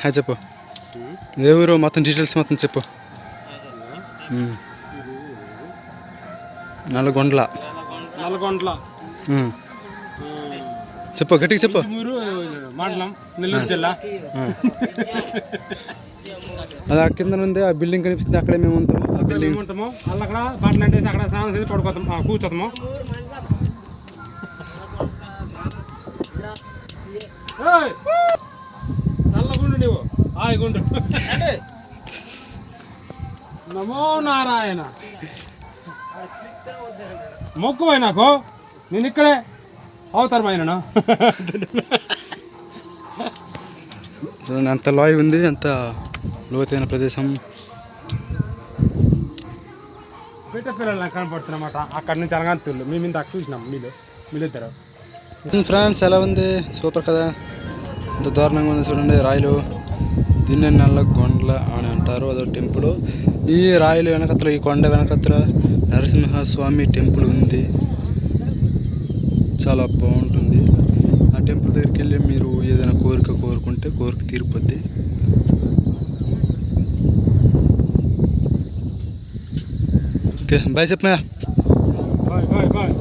Hi చెప్పు. ఏ ఊరు మొత్తం డీటెయిల్స్ మొత్తం చెప్పు. నల్గొండ్ల. చెప్పు గట్టిగా చెప్పు. మండలం నెల్లూరు జిల్లా. అది ఆ కింద ఉంది ఆ బిల్డింగ్ కనిపిస్తుంది, అక్కడే మేము ఉంటాము. ఆ బిల్డింగ్ ఉంటాము అక్కడ బట్టలు అంటేసి అక్కడ స్నానం చేసి పడుకోతాం, కూర్చోతాము. చల్లగుండు నువ్వు హాయిగుండు. నమో నారాయణ. మొక్కుపోయి నాకు, నేను ఇక్కడే అవుతారు ఆయనను. అంత లాయ్ ఉంది, అంత లోతైన ప్రదేశం. పెట్ట పిల్లలు కనపడుతున్నమాట. అక్కడ నుంచి అనగాంతులు మేము ఇంత చూసినాం. మీరిద్దరు ఫ్రెండ్స్ ఎలా ఉంది? సూపర్ కదా, ఇంత దారుణంగా ఉంది చూడండి. రాయలు దీన్ని నల్లగొండ్ల అని అంటారు, అదో టెంపుల్. ఈ రాయలు వెనకత్ర, ఈ కొండ వెనకత్ర నరసింహస్వామి టెంపుల్ ఉంది, చాలా బాగుంటుంది. ఆ టెంపుల్ దగ్గరికి వెళ్ళి మీరు ఏదైనా కోరిక కోరుకుంటే కోరిక తీరిపోద్ది. ఓకే బాయ్ చెప్పినా. Bye bye bye.